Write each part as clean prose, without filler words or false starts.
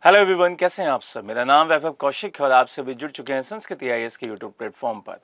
Hello everyone, कैसे हैं आप सब। मेरा नाम वैभव कौशिक है और आप सभी जुड़ चुके हैं संस्कृति आईएएस के यूट्यूब प्लेटफॉर्म पर।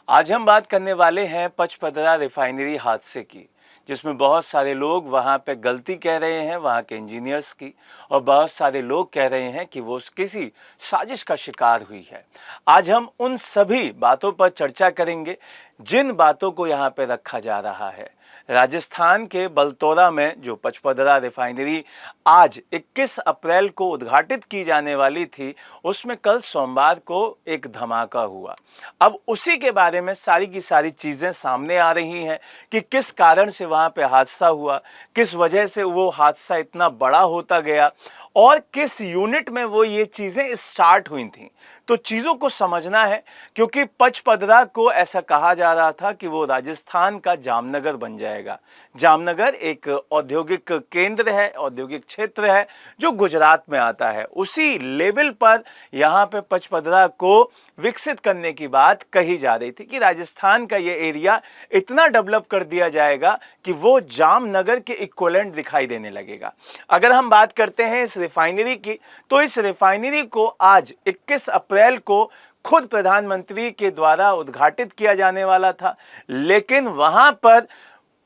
आज हम बात करने वाले हैं पचपदरा रिफाइनरी हादसे की, जिसमें बहुत सारे लोग वहां पे गलती कह रहे हैं वहां के इंजीनियर्स की, और बहुत सारे लोग कह रहे हैं कि वो किसी साजिश का शिकार हुई है। आज हम उन सभी बातों पर चर्चा करेंगे जिन बातों को यहाँ पे रखा जा रहा है। राजस्थान के बलतौरा में जो पचपदरा रिफाइनरी आज 21 अप्रैल को उद्घाटित की जाने वाली थी, उसमें कल सोमवार को एक धमाका हुआ। अब उसी के बारे में सारी की सारी चीज़ें सामने आ रही हैं कि किस कारण से वहाँ पे हादसा हुआ, किस वजह से वो हादसा इतना बड़ा होता गया और किस यूनिट में वो ये चीज़ें स्टार्ट हुई थी। तो चीज़ों को समझना है, क्योंकि पचपदरा को ऐसा कहा जा रहा था कि वो राजस्थान का जामनगर बन जाएगा। जामनगर एक औद्योगिक केंद्र है, औद्योगिक क्षेत्र है जो गुजरात में आता है। उसी लेवल पर यहाँ पे पचपदरा को विकसित करने की बात कही जा रही थी कि राजस्थान का ये एरिया इतना डेवलप कर दिया जाएगा कि वो जामनगर के इक्विवेलेंट दिखाई देने लगेगा। अगर हम बात करते हैं इस रिफाइनरी की, तो इस रिफाइनरी को आज 21 अप्रैल को खुद प्रधानमंत्री के द्वारा उद्घाटित किया जाने वाला था, लेकिन वहां पर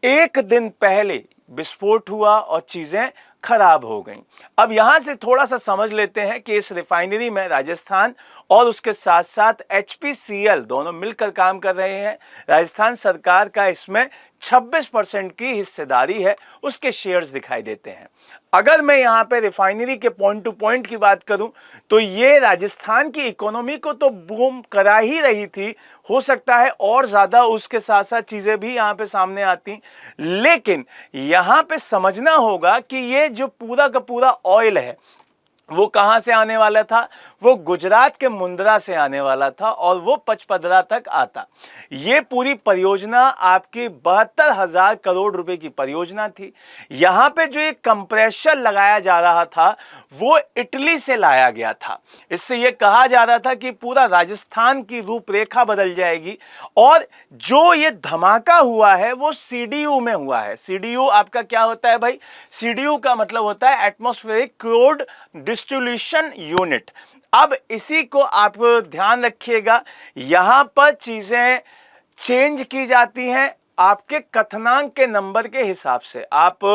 एक दिन पहले विस्फोट हुआ और चीजें खराब हो गई। अब यहां से थोड़ा सा समझ लेते हैं कि इस रिफाइनरी में राजस्थान और उसके साथ साथ एचपीसीएल दोनों मिलकर काम कर रहे हैं। राजस्थान सरकार का इसमें 26% की हिस्सेदारी है, उसके शेयर्स दिखाई देते हैं। अगर मैं यहां पे रिफाइनरी के पॉइंट टू पॉइंट की बात करूं, तो ये राजस्थान की इकोनॉमी को तो बूम करा ही रही थी। हो सकता है और ज्यादा उसके साथ साथ चीजें भी यहां पे सामने आती, लेकिन यहां पे समझना होगा कि ये जो पूरा का पूरा ऑयल है वो कहां से आने वाला था। वो गुजरात के मुंद्रा से आने वाला था और वो पचपदरा तक आता। ये पूरी परियोजना आपकी 72,000 करोड़ रुपए की परियोजना थी। यहां पे जो एक कंप्रेसर लगाया जा रहा था वो इटली से लाया गया था। इससे ये कहा जा रहा था कि पूरा राजस्थान की रूपरेखा बदल जाएगी। और जो ये धमाका हुआ है वो सीडीयू में हुआ है। सीडीयू आपका क्या होता है भाई? सीडीयू का मतलब होता है एटमॉस्फेरिक क्रूड डिस्ट्रीब्यूशन यूनिट। अब इसी को आप ध्यान रखिएगा, यहां पर चीजें चेंज की जाती हैं आपके कथनांक के नंबर के हिसाब से। आप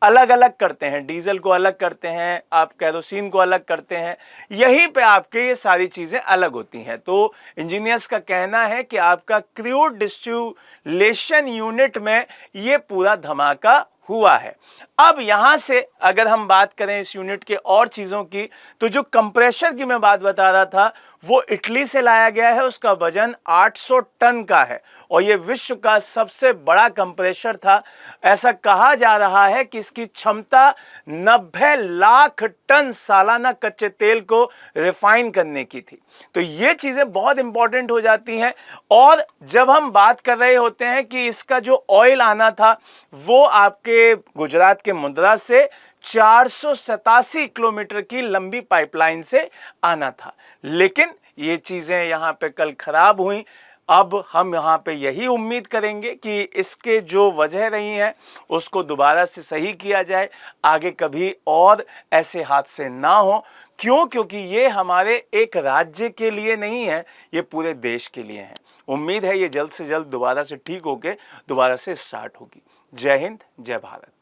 अलग अलग करते हैं, डीजल को अलग करते हैं, आप केरोसिन को अलग करते हैं, यहीं पे आपके ये सारी चीजें अलग होती हैं। तो इंजीनियर्स का कहना है कि आपका क्रूड डिस्ट्रीब्यूशन यूनिट में ये पूरा धमाका हुआ है। अब यहां से अगर हम बात करें इस यूनिट के और चीजों की, तो जो कंप्रेसर की मैं बात बता रहा था वो इटली से लाया गया है। उसका वजन 800 टन का है और यह विश्व का सबसे बड़ा कंप्रेसर था। ऐसा कहा जा रहा है कि इसकी क्षमता 90 लाख टन सालाना कच्चे तेल को रिफाइन करने की थी। तो ये चीजें बहुत इंपॉर्टेंट हो जाती हैं। और जब हम बात कर रहे होते हैं कि इसका जो ऑयल आना था वो आपके गुजरात के मुंद्रा से 487 किलोमीटर की लंबी पाइपलाइन से आना था, लेकिन ये चीजें यहां पे कल खराब हुई। अब हम यहां पे यही उम्मीद करेंगे कि इसके जो वजह रही हैं उसको दोबारा से सही किया जाए, आगे कभी और ऐसे हादसे ना हो। क्यों? क्योंकि ये हमारे एक राज्य के लिए नहीं है, ये पूरे देश के लिए है। उम्मीद है ये जल्द से जल्द दोबारा से ठीक होके दोबारा से स्टार्ट होगी। जय हिंद, जय भारत।